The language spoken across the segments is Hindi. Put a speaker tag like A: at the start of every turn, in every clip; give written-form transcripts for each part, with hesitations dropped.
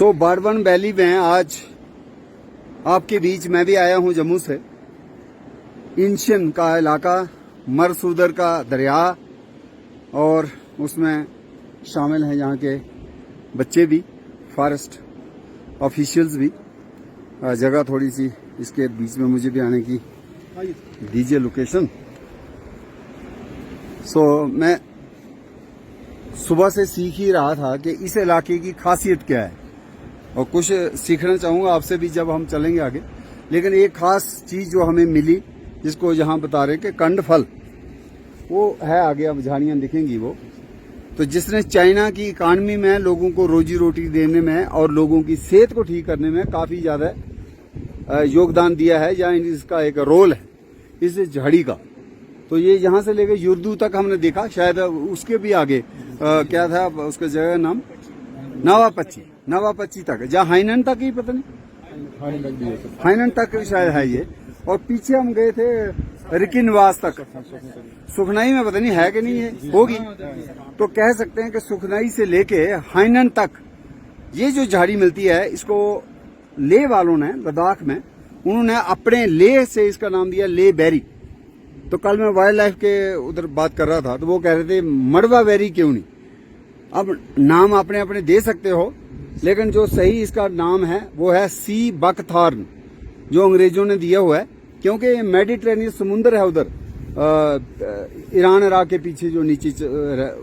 A: बाड़वन वैली में आज आपके बीच मैं भी आया हूं जम्मू से। इंशन का इलाका, मरसूदर का दरिया और उसमें शामिल हैं यहाँ के बच्चे भी, फॉरेस्ट ऑफिशियल्स भी। जगह थोड़ी सी इसके बीच में मुझे भी आने की दीजिए लोकेशन। मैं सुबह से सीख ही रहा था कि इस इलाके की खासियत क्या है और कुछ सीखना चाहूँगा आपसे भी जब हम चलेंगे आगे। लेकिन एक खास चीज़ जो हमें मिली, जिसको यहाँ बता रहे कि कंड फल, वो है आगे, अब झाड़ियाँ दिखेंगी वो। तो जिसने चाइना की इकानमी में लोगों को रोजी रोटी देने में और लोगों की सेहत को ठीक करने में काफ़ी ज़्यादा योगदान दिया है, या इसका एक रोल है इस झाड़ी का। तो ये यहाँ से लेकर युर्दू तक हमने देखा, शायद उसके भी आगे क्या था उसका जगह नाम, नवापच्ची तक, जहाँ हाइनन तक ही, पता नहीं हाइनन तक शायद है ये। और पीछे हम गए थे रिकी निवास तक। सुखनाई में पता नहीं है कि नहीं है, होगी तो कह सकते हैं कि सुखनाई से लेके हाइनन तक ये जो झाड़ी मिलती है, इसको ले वालों ने, लद्दाख में, उन्होंने अपने ले से इसका नाम दिया ले बेरी। तो कल मैं वाइल्ड लाइफ के उधर बात कर रहा था तो वो कह रहे थे मड़वा बेरी क्यों नहीं। अब नाम अपने अपने दे सकते हो, लेकिन जो सही इसका नाम है वो है सी बकथॉर्न, जो अंग्रेजों ने दिया हुआ है, क्योंकि मेडिटेरेनियन समुद्र है उधर, ईरान इराक के पीछे जो नीचे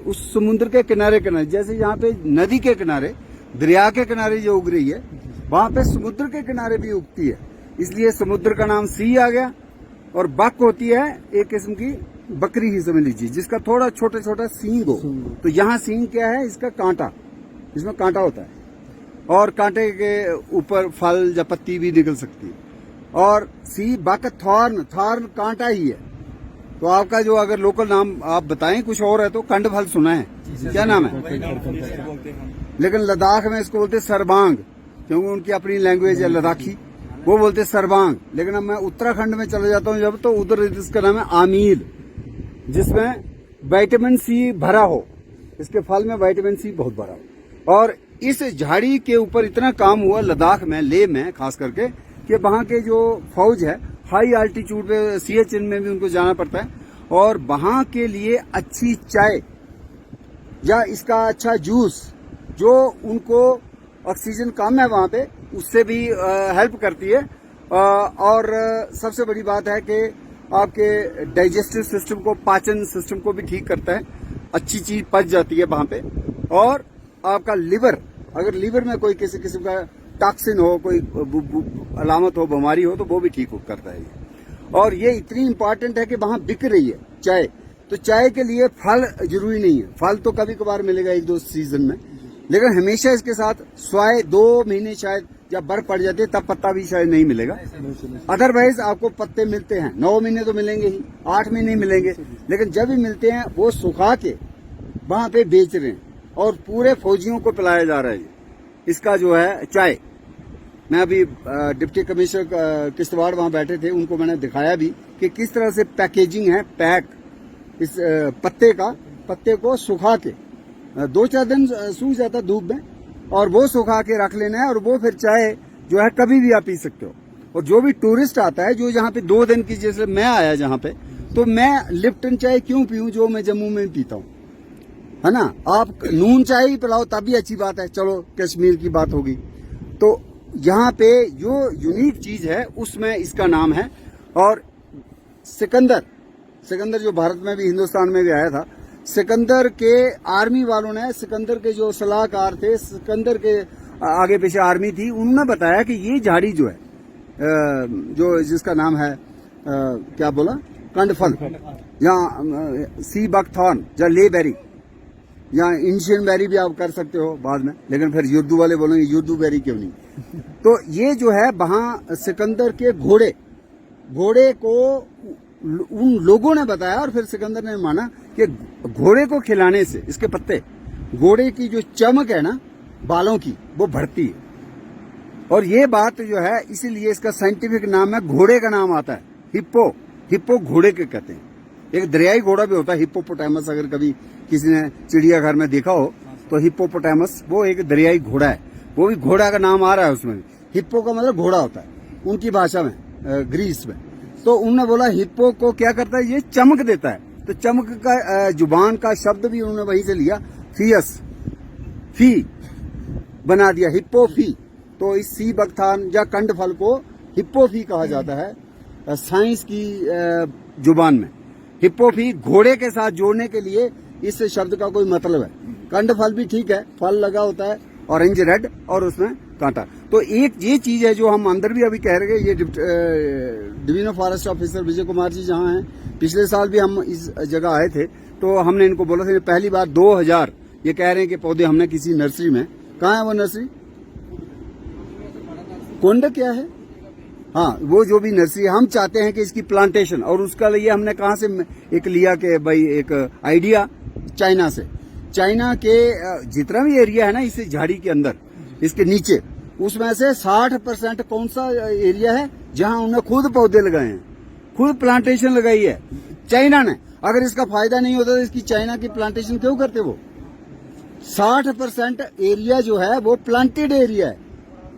A: उस समुद्र के किनारे किनारे, जैसे यहाँ पे नदी के किनारे, दरिया के किनारे जो उग रही है, वहां पे समुद्र के किनारे भी उगती है, इसलिए समुद्र का नाम सी आ गया। और बक होती है एक किस्म की बकरी ही समझ लीजिए, जिसका थोड़ा छोटा छोटा सींग हो। तो यहाँ सींग क्या है, इसका कांटा, इसमें कांटा होता है और कांटे के ऊपर फल या पत्ती भी निकल सकती है। और सी बक थॉर्न, थॉर्न कांटा ही है। तो आपका जो अगर लोकल नाम आप बताएं कुछ और है तो कंड फल सुना है, क्या नाम है? लेकिन लद्दाख में इसको बोलते सरबांग, क्योंकि उनकी अपनी लैंग्वेज है लद्दाखी, वो बोलते सरबांग। लेकिन अब मैं उत्तराखंड में चले जाता हूँ जब, तो उधर इसका नाम है आमील, जिसमें विटामिन सी भरा हो, इसके फल में विटामिन सी बहुत भरा हो। और इस झाड़ी के ऊपर इतना काम हुआ लद्दाख में, ले में खास करके, कि वहां के जो फौज है हाई आल्टीट्यूड पे, सियाचिन में भी उनको जाना पड़ता है, और वहां के लिए अच्छी चाय या इसका अच्छा जूस, जो उनको ऑक्सीजन कम है वहां पे, उससे भी हेल्प करती है। और सबसे बड़ी बात है कि आपके डाइजेस्टिव सिस्टम को, पाचन सिस्टम को भी ठीक करता है, अच्छी चीज पच जाती है वहां पे। और आपका लिवर, अगर लिवर में कोई किसी किस्म का टॉक्सिन हो, कोई अलामत हो, बीमारी हो, तो वो भी ठीक करता है ये। और ये इतनी इंपॉर्टेंट है कि वहां बिक रही है चाय। तो चाय के लिए फल जरूरी नहीं है, फल तो कभी कभार मिलेगा एक दो सीजन में, लेकिन हमेशा इसके साथ स्वाय 2 महीने शायद जब बर्फ पड़ जाती है तब पत्ता भी शायद नहीं मिलेगा। अदरवाइज आपको पत्ते मिलते हैं, 9 महीने तो मिलेंगे ही, 8 महीने मिलेंगे, लेकिन जब भी मिलते हैं वो सुखा के वहां पे बेच रहे हैं और पूरे फौजियों को पिलाया जा रहा है इसका जो है चाय। मैं अभी डिप्टी कमिश्नर किश्तवाड़ वहां बैठे थे, उनको मैंने दिखाया भी कि किस तरह से पैकेजिंग है, पैक इस पत्ते को सुखा के 2-4 दिन सूख जाता धूप में, और वो सुखा के रख लेना है, और वो फिर चाय जो है कभी भी आप पी सकते हो। और जो भी टूरिस्ट आता है जो यहाँ पे 2 दिन की, जैसे मैं आया जहाँ पे, तो मैं लिप्टन चाय क्यों पीऊं जो मैं जम्मू में पीता हूँ, है ना। आप नून चाय ही पिलाओ तब भी अच्छी बात है, चलो कश्मीर की बात होगी। तो यहाँ पे जो यूनिक चीज है उसमें इसका नाम है। और सिकंदर जो भारत में भी, हिंदुस्तान में भी आया था, सिकंदर के आर्मी वालों ने, सिकंदर के जो सलाहकार थे, सिकंदर के आगे पीछे आर्मी थी, उन्होंने बताया कि ये झाड़ी जो है, जो जिसका नाम है क्या बोला, कंडफल, या सी बकथॉर्न, या ले बेरी, या इंशियन बेरी भी आप कर सकते हो बाद में, लेकिन फिर युर्दू वाले बोलेंगे युर्दू बेरी क्यों नहीं। तो ये जो है वहां सिकंदर के घोड़े को उन लोगों ने बताया, और फिर सिकंदर ने माना कि घोड़े को खिलाने से, इसके पत्ते, घोड़े की जो चमक है ना बालों की, वो बढ़ती है। और ये बात जो है, इसीलिए इसका साइंटिफिक नाम है, घोड़े का नाम आता है हिप्पो घोड़े के कहते हैं। एक दरियाई घोड़ा भी होता है हिप्पोपोटामस, अगर कभी किसी ने चिड़ियाघर में देखा हो तो हिप्पोपोटामस वो एक दरियाई घोड़ा है। वो भी घोड़ा का नाम आ रहा है उसमें। हिप्पो का मतलब घोड़ा होता है उनकी भाषा में, ग्रीस में। तो उन्होंने बोला हिप्पो को क्या करता है, ये चमक देता है। तो चमक का जुबान का शब्द भी उन्होंने वहीं से लिया, फियस, फी बना दिया, हिप्पोफी। तो इस सी बकथान या कंडफल को हिप्पोफी कहा जाता है साइंस की जुबान में। हिप्पोफी घोड़े के साथ जोड़ने के लिए इस शब्द का कोई मतलब है। कंडफल भी ठीक है, फल लगा होता है ऑरेंज रेड और उसमें कांटा। तो एक ये चीज है जो हम अंदर भी अभी कह रहे हैं। ये division forest officer Vijay Kumar ji जहाँ हैं, पिछले साल भी हम इस जगह आए थे तो हमने इनको बोला था पहली बार 2000 ये कह रहे हैं कि पौधे हमने किसी नर्सरी में, कहाँ है वो नर्सरी, कुंड क्या है, हाँ वो जो भी नर्सरी, हम चाहते हैं कि इसकी प्लांटेशन, और उसका लिए हमने कहाँ से एक लिया कि भाई एक आइडिया चाइना से। चाइना के जितना भी एरिया है ना इस झाड़ी के अंदर, इसके नीचे, उसमें से 60% कौन सा एरिया है जहां उन्होंने खुद पौधे लगाए हैं, खुद प्लांटेशन लगाई है चाइना ने। अगर इसका फायदा नहीं होता तो इसकी चाइना की प्लांटेशन क्यों करते वो। 60% एरिया जो है वो प्लांटेड एरिया है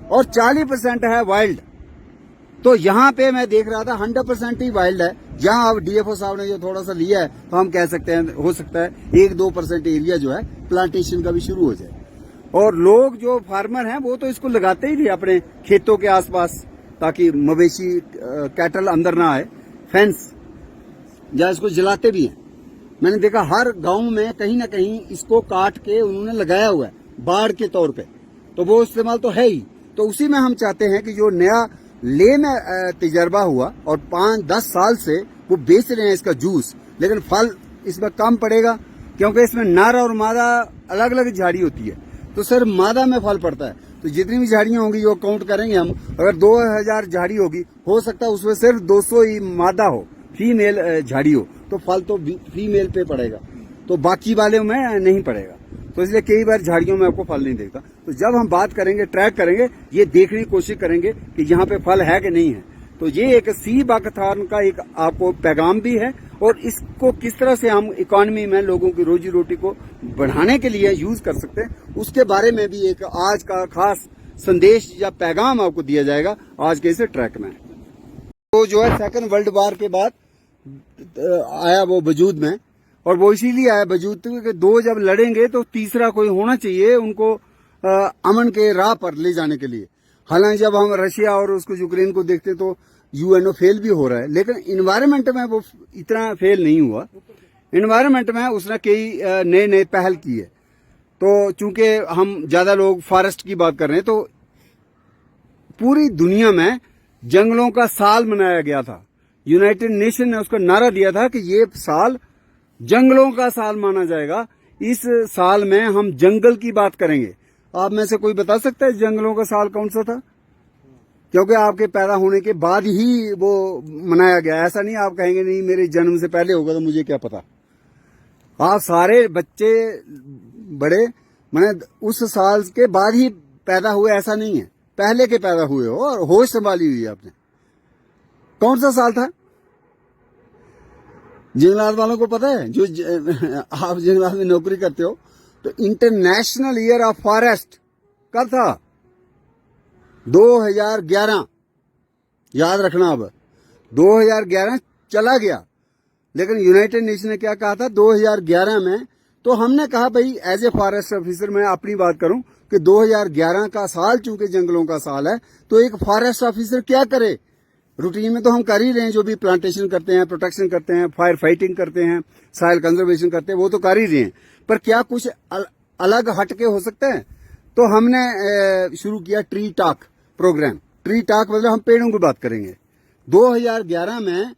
A: और 40% है वाइल्ड। तो यहाँ पे मैं देख रहा था 100% ही वाइल्ड है। जहाँ अब डीएफओ साहब ने जो थोड़ा सा लिया है तो हम कह सकते हैं हो सकता है 1-2% एरिया जो है प्लांटेशन का भी शुरू हो जाए। और लोग जो फार्मर हैं वो तो इसको लगाते ही थे अपने खेतों के आसपास, ताकि मवेशी कैटल अंदर ना आए, फेंस, या इसको जलाते भी हैं। मैंने देखा हर गांव में कहीं ना कहीं इसको काट के उन्होंने लगाया हुआ है बाड़ के तौर पे, तो वो इस्तेमाल तो है ही। तो उसी में हम चाहते हैं कि जो नया ले में तजर्बा हुआ और 5-10 साल से वो बेच रहे हैं इसका जूस, लेकिन फल इसमें कम पड़ेगा क्योंकि इसमें नर और मादा अलग अलग झाड़ी होती है। तो सर मादा में फल पड़ता है। तो जितनी भी झाड़ियां होंगी वो काउंट करेंगे हम, अगर 2000 झाड़ी होगी, हो सकता है उसमें सिर्फ 200 ही मादा हो, फीमेल झाड़ी हो, तो फल तो फीमेल पे पड़ेगा, तो बाकी वाले में नहीं पड़ेगा। तो इसलिए कई बार झाड़ियों में आपको फल नहीं देखता। तो जब हम बात करेंगे, ट्रैक करेंगे, ये देखने की कोशिश करेंगे कि यहाँ पे फल है कि नहीं है। तो ये एक सी बकथान का एक आपको पैगाम भी है, और इसको किस तरह से हम इकोनॉमी में लोगों की रोजी रोटी को बढ़ाने के लिए यूज कर सकते हैं, उसके बारे में भी एक आज का खास संदेश या पैगाम आपको दिया जाएगा आज के इस ट्रैक में। तो जो है सेकंड वर्ल्ड वॉर के बाद आया वो वजूद में, और वो इसीलिए आया वजूद कि दो जब लड़ेंगे तो तीसरा कोई होना चाहिए उनको अमन के राह पर ले जाने के लिए। हालांकि जब हम रशिया और उसको यूक्रेन को देखते तो यूएनओ फेल भी हो रहा है, लेकिन इन्वायरमेंट में वो इतना फेल नहीं हुआ। इन्वायरमेंट में उसने कई नए नए पहल की है। तो चूंकि हम ज्यादा लोग फॉरेस्ट की बात कर रहे हैं, तो पूरी दुनिया में जंगलों का साल मनाया गया था। यूनाइटेड नेशन ने उसका नारा दिया था कि ये साल जंगलों का साल माना जाएगा। इस साल में हम जंगल की बात करेंगे। आप में से कोई बता सकता है जंगलों का साल कौन सा था? क्योंकि आपके पैदा होने के बाद ही वो मनाया गया। ऐसा नहीं आप कहेंगे नहीं मेरे जन्म से पहले होगा तो मुझे क्या पता। आप सारे बच्चे बड़े मैंने उस साल के बाद ही पैदा हुए, ऐसा नहीं है, पहले के पैदा हुए हो और होश संभाली हुई है आपने। कौन सा साल था? जंगलात वालों को पता है, जो आप जंगलात में नौकरी करते हो, तो इंटरनेशनल ईयर ऑफ फॉरेस्ट कब था? 2011। याद रखना, अब 2011 चला गया, लेकिन यूनाइटेड नेशन ने क्या कहा था 2011 में। तो हमने कहा भाई एज ए फॉरेस्ट ऑफिसर मैं अपनी बात करूं कि 2011 का साल चूंकि जंगलों का साल है, तो एक फॉरेस्ट ऑफिसर क्या करे? रूटीन में तो हम कर ही रहे हैं, जो भी प्लांटेशन करते हैं, प्रोटेक्शन करते हैं, फायर फाइटिंग करते हैं, सॉइल कंजर्वेशन करते हैं, वो तो कर ही रहे हैं, पर क्या कुछ अलग हटके हो सकता है? तो हमने शुरू किया tree talk program. Tree talk मतलब हम पेड़ों की बात करेंगे। 2011 में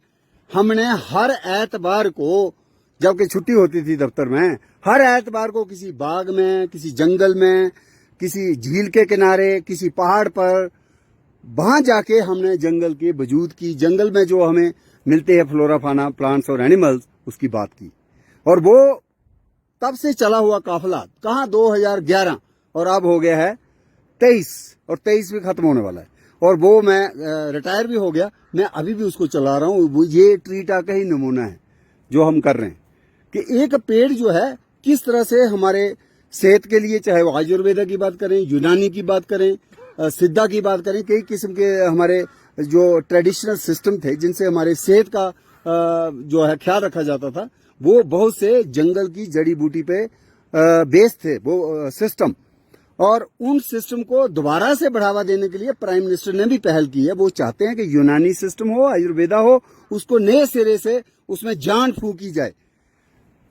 A: हमने हर एतबार को, जबकि छुट्टी होती थी दफ्तर में, हर एतबार को किसी बाग में, किसी जंगल में, किसी झील के किनारे, किसी पहाड़ पर, वहां जाके हमने जंगल के वजूद की, जंगल में जो हमें मिलते हैं फ्लोरा फाना, प्लांट्स और एनिमल्स, उसकी बात की। और वो तब से चला हुआ काफिला कहाँ 2011 और अब हो गया है 23, और 23 भी खत्म होने वाला है। और वो मैं रिटायर भी हो गया, मैं अभी भी उसको चला रहा हूँ। ये ट्री टॉक का ही नमूना है जो हम कर रहे हैं कि एक पेड़ जो है किस तरह से हमारे सेहत के लिए, चाहे वो आयुर्वेदा की बात करें, यूनानी की बात करें, सिद्धा की बात करें, कई किस्म के हमारे जो ट्रेडिशनल सिस्टम थे जिनसे हमारे सेहत का जो है ख्याल रखा जाता था, वो बहुत से जंगल की जड़ी बूटी पे बेस्ड थे वो सिस्टम। और उन सिस्टम को दोबारा से बढ़ावा देने के लिए प्राइम मिनिस्टर ने भी पहल की है। वो चाहते हैं कि यूनानी सिस्टम हो, आयुर्वेदा हो, उसको नए सिरे से उसमें जान फूकी जाए।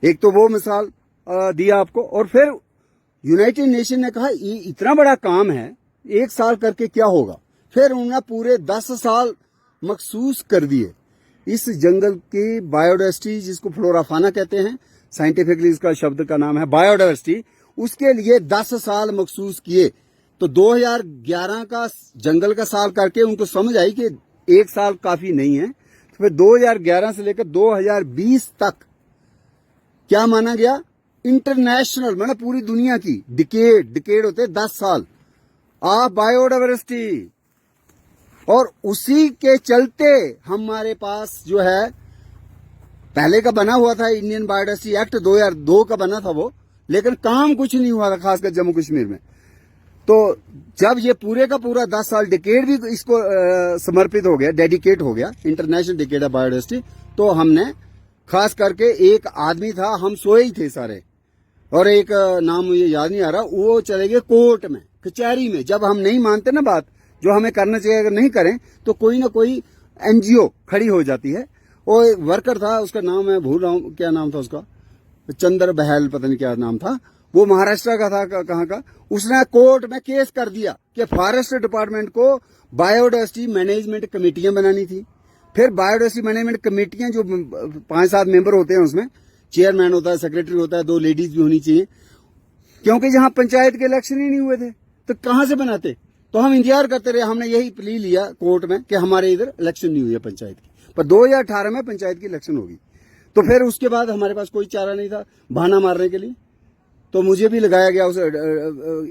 A: एक तो वो मिसाल दिया आपको। और फिर यूनाइटेड नेशन ने कहा ये इतना बड़ा काम है, 1 साल करके क्या होगा। फिर उन्होंने पूरे 10 साल मखसूस कर दिए इस जंगल की बायोडाइवर्सिटी, जिसको फ्लोराफाना कहते हैं, साइंटिफिकली इसका शब्द का नाम है बायोडाइवर्सिटी, उसके लिए 10 साल मखसूस किए। तो 2011 का जंगल का साल करके उनको समझ आई कि 1 साल काफी नहीं है। तो फिर 2011 से लेकर 2020 तक क्या माना गया, इंटरनेशनल मतलब पूरी दुनिया की डिकेड होते 10 साल ऑफ बायोडाइवर्सिटी। और उसी के चलते हमारे पास जो है पहले का बना हुआ था इंडियन बायोडाइवर्सिटी एक्ट 2002 का बना था वो, लेकिन काम कुछ नहीं हुआ था, खासकर जम्मू कश्मीर में। तो जब ये पूरे का पूरा 10 साल डिकेड भी इसको समर्पित हो गया, डेडिकेट हो गया, इंटरनेशनल डिकेड ऑफ बायोडाइवर्सिटी, तो हमने खास करके एक आदमी था, हम सोए ही थे सारे, और एक नाम मुझे याद नहीं आ रहा, वो चले गए कोर्ट में, कचहरी में। जब हम नहीं मानते ना बात जो हमें करना चाहिए, अगर नहीं करें तो कोई ना कोई एनजीओ खड़ी हो जाती है। वो एक वर्कर था, उसका नाम मैं भूल रहा हूँ, क्या नाम था उसका, चंद्र बहल पता नहीं क्या नाम था, वो महाराष्ट्र का था, कहाँ का। उसने कोर्ट में केस कर दिया कि फॉरेस्ट डिपार्टमेंट को बायोडाइवर्सिटी मैनेजमेंट कमेटियां बनानी थी। फिर बायोडाइवर्सिटी मैनेजमेंट कमेटियां जो 5-7 मेंबर होते हैं, उसमें चेयरमैन होता है, सेक्रेटरी होता है, 2 लेडीज भी होनी चाहिए, क्योंकि जहां पंचायत के इलेक्शन ही नहीं हुए थे तो कहां से बनाते। तो हम इंतजार करते रहे, हमने यही प्ली लिया कोर्ट में कि हमारे इधर इलेक्शन नहीं हुई है पंचायत की, पर 2018 में पंचायत की इलेक्शन होगी। तो फिर उसके बाद हमारे पास कोई चारा नहीं था बहाना मारने के लिए, तो मुझे भी लगाया गया उस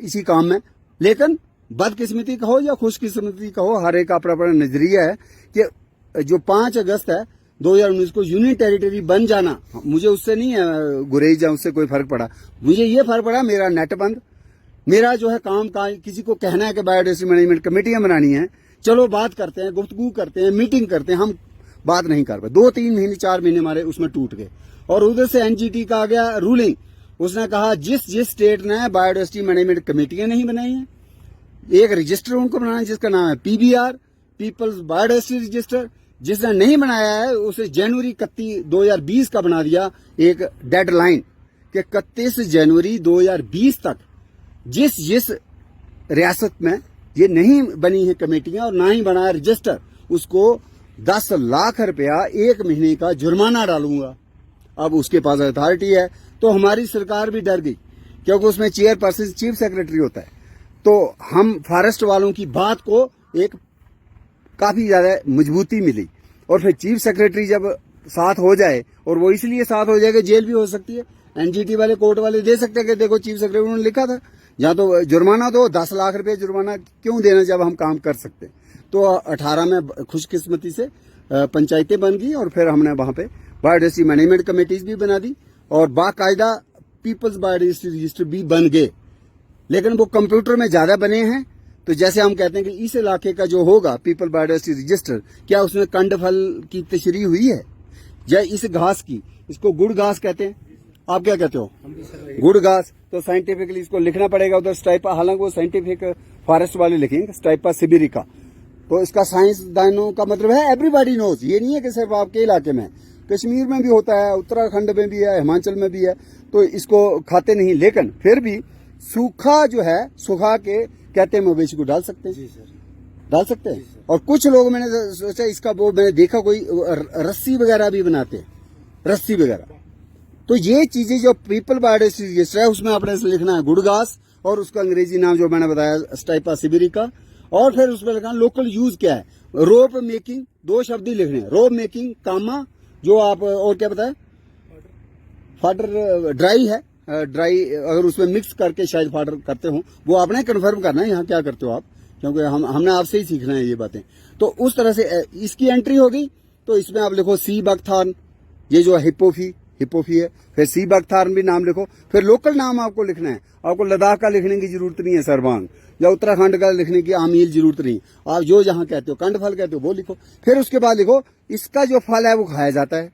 A: इसी काम में। लेकिन बदकिस्मती कहो या खुशकिस्मती कहो, हर एक का अपना अपना नजरिया है कि जो 5 अगस्त है 2019 को यूनियन टेरिटरी बन जाना, मुझे उससे नहीं है गुरेज या उससे कोई फर्क पड़ा। मुझे ये फर्क पड़ा, मेरा नेट बंद, मेरा जो है काम का किसी को कहना है कि बायोडाइवर्सिटी मैनेजमेंट कमेटियां बनानी है, चलो बात करते हैं, गुफ्तगू करते हैं, मीटिंग करते हैं, हम बात नहीं कर पाए। 2-3 महीने 4 महीने हमारे उसमें टूट गए। और उधर से एनजीटी का आ गया रूलिंग, उसने कहा जिस स्टेट ने बायोडाइवर्सिटी मैनेजमेंट कमेटियां नहीं बनाई हैं, एक रजिस्टर उनको बनाना है जिसका नाम है पीबीआर, पीपल्स बायोडाइवर्सिटी रजिस्टर। जिसने नहीं बनाया है उसे जनवरी 31 2020 का बना दिया एक डेडलाइन कि 31 जनवरी 2020 तक जिस रियासत में ये नहीं बनी है कमेटियां और ना ही बनाया रजिस्टर, उसको 10 लाख रुपया 1 महीने का जुर्माना डालूंगा। अब उसके पास अथॉरिटी है, तो हमारी सरकार भी डर गई, क्योंकि उसमें चेयरपर्सन चीफ सेक्रेटरी होता है। तो हम फॉरेस्ट वालों की बात को एक काफी ज्यादा मजबूती मिली। और फिर चीफ सेक्रेटरी जब साथ हो जाए, और वो इसलिए साथ हो जाएगा, जेल भी हो सकती है, एनजीटी वाले कोर्ट वाले दे सकते हैं कि देखो चीफ सेक्रेटरी उन्होंने लिखा था, या तो जुर्माना दो, 10 लाख रुपए जुर्माना क्यों देना जब हम काम कर सकते। तो 18 में खुशकिस्मती से पंचायतें बन गई, और फिर हमने वहां पे बायोडाइवर्सिटी मैनेजमेंट कमेटीज भी बना दी, और बाकायदा पीपल्स बायोडाइवर्सिटी रजिस्टर भी बन गए। लेकिन वो कंप्यूटर में ज्यादा बने हैं। तो जैसे हम कहते हैं कि इस इलाके का जो होगा पीपल बायोडाइवर्सिटी रजिस्टर, क्या उसमें कंड फल की तशरीह हुई है, या इस घास की, इसको गुड़ घास कहते हैं, आप क्या कहते हो, गुड़ घास। तो साइंटिफिकली इसको लिखना पड़ेगा उधर स्टाइपा, हालांकि वो साइंटिफिक फॉरेस्ट वाले लिखेंगे स्टाइपा सिबिरिका। तो इसका साइंसदानों का मतलब है एवरीबॉडी नोज, ये नहीं है कि सिर्फ आपके इलाके में, कश्मीर में भी होता है, उत्तराखंड में भी है, हिमाचल में भी है। तो इसको खाते नहीं, लेकिन फिर भी सूखा जो है, सुखा के कहते हैं मवेशी को डाल सकते हैं। जी सर, डाल सकते हैं। और कुछ लोग मैंने सोचा इसका वो मैंने देखा कोई रस्सी वगैरह भी बनाते हैं, रस्सी वगैरह। तो ये चीजें जो पीपल बायोडाइवर्सिटी रजिस्टर है उसमें आपने लिखना है गुड़ घास, और उसका अंग्रेजी नाम जो मैंने बताया स्टाइपा सिबिरिका। और फिर उसमें लिखना लोकल यूज क्या है, रोप मेकिंग, 2 शब्द ही लिखने हैं, रोप मेकिंग कामा, जो आप और क्या बताया, फाडर ड्राई है, ड्राई अगर उसमें मिक्स करके शायद फाडर करते हो, वो आपने कन्फर्म करना है यहाँ क्या करते हो आप, क्योंकि हमने आपसे ही सीखना है ये बातें। तो उस तरह से इसकी एंट्री होगी। तो इसमें आप लिखो सी बकथॉर्न, ये जो हिप्पोफी हिप्पोफी है, फिर सी बख्तारन भी नाम लिखो, फिर लोकल नाम आपको लिखना है। आपको लद्दाख का लिखने की जरूरत नहीं है सरबांग, या उत्तराखंड का लिखने की आमील जरूरत नहीं। आप जो जहां कहते हो, कंड फल कहते हो, वो लिखो। फिर उसके बाद लिखो इसका जो फल है वो खाया जाता है,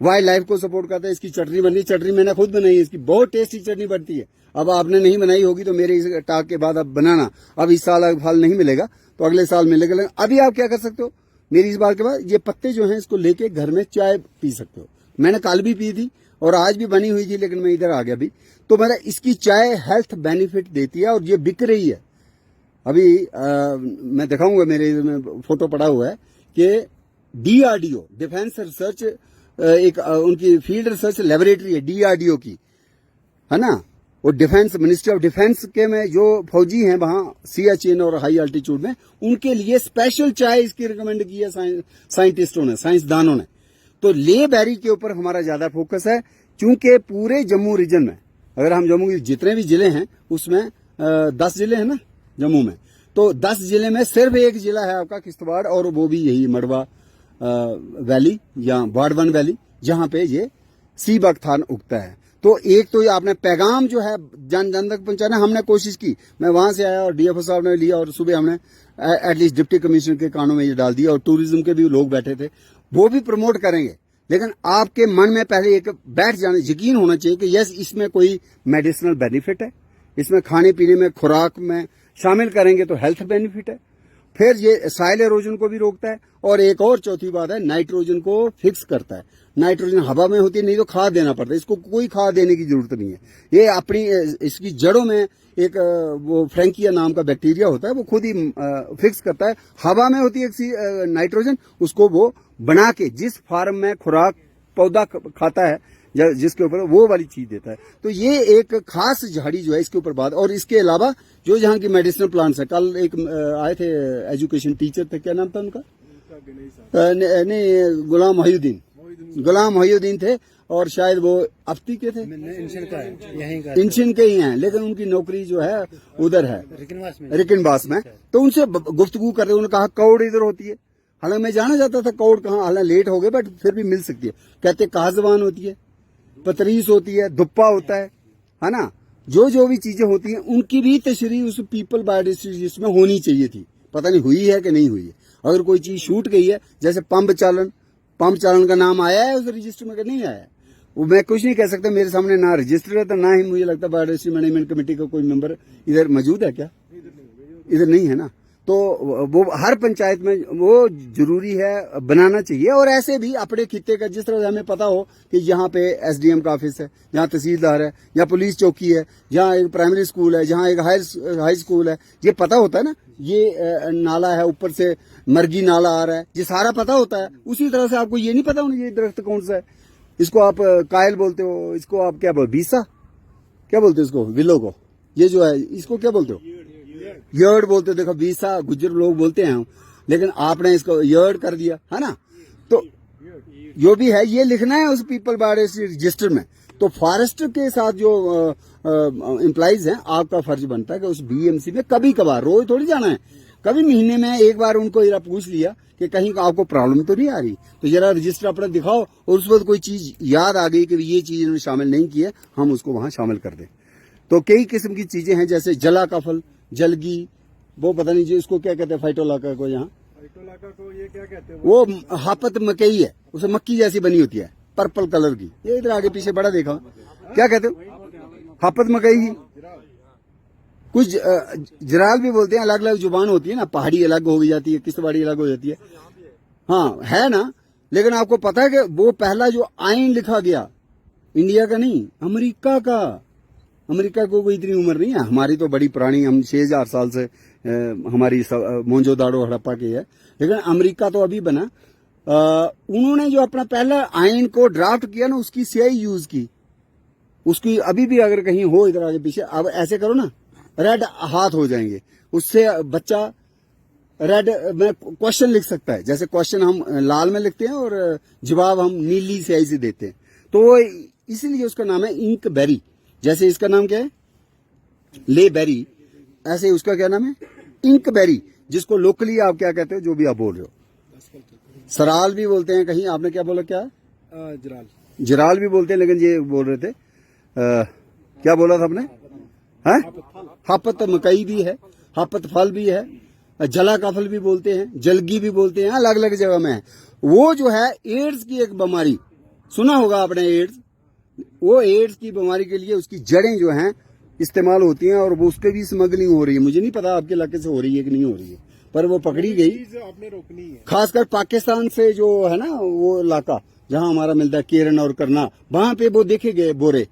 A: वाइल्ड लाइफ को सपोर्ट करता है, इसकी चटनी बनती है। चटनी मैंने खुद बनाई है, इसकी बहुत टेस्टी चटनी बनती है। अब आपने नहीं बनाई होगी तो मेरे इस टाक के बाद अब बनाना। अब इस साल फल नहीं मिलेगा तो अगले साल मिलेगा। लेकिन अभी आप क्या कर सकते हो, मेरी इस बात के बाद ये पत्ते जो हैं इसको लेके घर में चाय पी सकते हो। मैंने कल भी पी थी और आज भी बनी हुई थी, लेकिन मैं इधर आ गया अभी। तो मेरा इसकी चाय हेल्थ बेनिफिट देती है और ये बिक रही है। अभी मैं दिखाऊंगा, मेरे में फोटो पड़ा हुआ है कि DRDO डिफेंस रिसर्च एक उनकी फील्ड रिसर्च लेबोरेटरी है DRDO की, है ना। वो डिफेंस मिनिस्ट्री ऑफ डिफेंस के में जो फौजी हैं वहां सियाचिन और हाई अल्टीट्यूड में, उनके लिए स्पेशल चाय इसकी रिकमेंड की है साइंटिस्टों ने, साइंसदानों ने। तो ले बेरी के ऊपर हमारा ज्यादा फोकस है, क्योंकि पूरे जम्मू रीजन में, अगर हम जम्मू के जितने भी जिले हैं उसमें 10 जिले हैं ना जम्मू में, तो 10 जिले में सिर्फ एक जिला है आपका किश्तवाड़, और वो भी यही मड़वा वैली या बाड़वन वैली, जहां पे ये सी बख्तारन उगता है। तो एक तो ये आपने पैगाम जो है जन जन तक पहुंचाना, हमने कोशिश की। मैं वहां से आया और DFO साहब ने लिया, और सुबह हमने एटलीस्ट डिप्टी कमिश्नर के कानों में ये डाल दिया, और टूरिज्म के भी लोग बैठे थे, वो भी प्रमोट करेंगे। लेकिन आपके मन में पहले एक बैठ जाने, यकीन होना चाहिए कि यस इसमें कोई मेडिसिनल बेनिफिट है, इसमें खाने पीने में खुराक में शामिल करेंगे तो हेल्थ बेनिफिट है। फिर ये सॉइल एरोजन को भी रोकता है, और एक और चौथी बात है नाइट्रोजन को फिक्स करता है। नाइट्रोजन हवा में होती है, नहीं तो खाद देना पड़ता है, इसको कोई खाद देने की जरूरत नहीं है। ये अपनी इसकी जड़ों में एक वो फ्रैंकिया नाम का बैक्टीरिया होता है, वो खुद ही फिक्स करता है। हवा में होती है नाइट्रोजन, उसको वो बना के जिस फार्म में खुराक पौधा खाता है या जिसके ऊपर वो वाली चीज देता है। तो ये एक खास झाड़ी जो है इसके ऊपर बात। और इसके अलावा जो यहाँ की मेडिसिनल प्लांट्स है, कल एक आए थे एजुकेशन टीचर थे, क्या नाम था उनका, नहीं गुलाम मोहिउद्दीन थे, और शायद वो अफ्ती के थे, इंशन के ही हैं, लेकिन उनकी नौकरी जो है उधर है रिकिनवास में। तो उनसे गुफ्तगू कर रहे, उन्होंने कहा कौड़ इधर होती है। हालांकि मैं जाना चाहता था कौड़ कहाँ, हालांकि लेट हो गए बट फिर भी मिल सकती है। कहते काजवान होती है, पतरीस होती है, दुप्पा होता है ना। जो भी चीजें होती हैं उनकी भी तशरीह उस पीपल बायोडाइवर्सिटी रजिस्टर में होनी चाहिए थी। पता नहीं हुई है कि नहीं हुई है। अगर कोई चीज छूट गई है, जैसे पंप चालन का नाम आया है उस रजिस्टर में कि नहीं आया है, वो मैं कुछ नहीं कह सकता। मेरे सामने ना रजिस्टर है, तो ना ही मुझे लगता बायोडाइवर्सिटी मैनेजमेंट कमेटी का कोई मेंबर इधर मौजूद है क्या, इधर नहीं है ना। तो वो हर पंचायत में वो जरूरी है बनाना चाहिए। और ऐसे भी अपने खित्ते का, जिस तरह हमें पता हो कि यहाँ पे SDM का ऑफिस है, यहाँ तहसीलदार है, यहाँ पुलिस चौकी है, जहाँ एक प्राइमरी स्कूल है, जहाँ एक हाई स्कूल है, ये पता होता है ना। ये नाला है, ऊपर से मर्गी नाला आ रहा है, ये सारा पता होता है। उसी तरह से आपको ये नहीं पता होना ये दरख्त कौन सा है, इसको आप कायल बोलते हो, इसको आप क्या बोलते, बीसा क्या बोलते हो, इसको विलो को, ये जो है इसको क्या बोलते हो, यर्ड बोलते हो। देखो बीसा गुज्जर लोग बोलते हैं, लेकिन आपने इसको यर्ड कर दिया है ना। तो जो भी है ये लिखना है उस पीपल बायोडाइवर्सिटी रजिस्टर में। तो फॉरेस्ट के साथ जो एम्प्लॉइज हैं, आपका फर्ज बनता है कि उस BMC में कभी कभार, रोज थोड़ी जाना है, कभी महीने में एक बार उनको जरा पूछ लिया कि कहीं आपको प्रॉब्लम तो नहीं आ रही, तो जरा रजिस्टर अपना दिखाओ, और उस वक्त कोई चीज याद आ गई कि ये चीज इन्होंने शामिल नहीं की है, हम उसको वहां शामिल कर दें। तो कई किस्म की चीजें हैं, जैसे जला का फल, जलगी, वो पता नहीं जी इसको क्या कहते हैं, फाइटोलाका को, यहाँ फाइटोलाका को ये क्या कहते हैं, वो हापत मकई है, उसे मक्की जैसी बनी होती है, पर्पल कलर की। ये इधर आगे पीछे बड़ा देखा, क्या कहते हो, हापत मकई। कुछ जराल भी बोलते हैं, अलग अलग जुबान होती है ना, पहाड़ी अलग हो जाती है, किश्तवाड़ी अलग हो जाती है, हाँ है ना। लेकिन आपको पता है कि वो पहला जो आइन लिखा गया, इंडिया का नहीं, अमेरिका का। अमेरिका को कोई इतनी उम्र नहीं है, हमारी तो बड़ी पुरानी, हम 6000 साल से हमारी मोहनजोदाड़ो हड़प्पा की है, लेकिन अमेरिका तो अभी बना। उन्होंने जो अपना पहला आइन को ड्राफ्ट किया ना, उसकी स्याही यूज की, उसकी अभी भी अगर कहीं हो इधर आगे पीछे, अब ऐसे करो ना, रेड हाथ हो जाएंगे, उससे बच्चा रेड में क्वेश्चन लिख सकता है। जैसे क्वेश्चन हम लाल में लिखते हैं और जवाब हम नीली स्याही से देते हैं, तो इसलिए उसका नाम है इंक बेरी। जैसे इसका नाम क्या है, ले बेरी, ऐसे उसका क्या नाम है, इंक बेरी, जिसको लोकली आप क्या कहते हो, जो भी आप बोल रहे हो, सराल भी बोलते हैं कहीं, आपने क्या बोला, क्या
B: जराल,
A: जिराल भी बोलते हैं, लेकिन ये बोल रहे थे क्या बोला था आपने? हैं? हापत मकई भी है, हापत फल भी है, जला का फल भी बोलते हैं, जलगी भी बोलते हैं, अलग अलग जगह में है। वो जो है एड्स की एक बीमारी, सुना होगा आपने एड्स, वो एड्स की बीमारी के लिए उसकी जड़ें जो हैं इस्तेमाल होती हैं, और वो उस पर भी स्मगलिंग हो रही है। मुझे नहीं पता आपके इलाके से हो रही है कि नहीं हो रही है, पर वो पकड़ी गई।
B: आपने रोकनी है,
A: खासकर पाकिस्तान से जो है ना वो इलाका जहां हमारा मिलता है, केरन और करना, वहां पे वो देखे गए बोरे,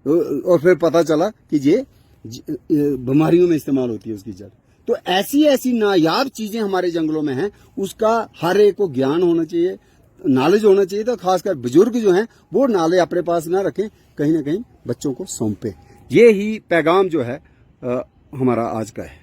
A: और फिर पता चला कि ये बीमारियों में इस्तेमाल होती है उसकी जड़। तो ऐसी ऐसी नायाब चीजें हमारे जंगलों में हैं, उसका हर एक को ज्ञान होना चाहिए, नॉलेज होना चाहिए। तो खासकर बुजुर्ग जो हैं वो नॉलेज अपने पास ना रखें, कहीं ना कहीं बच्चों को सौंपे। ये ही पैगाम जो है हमारा आज का है।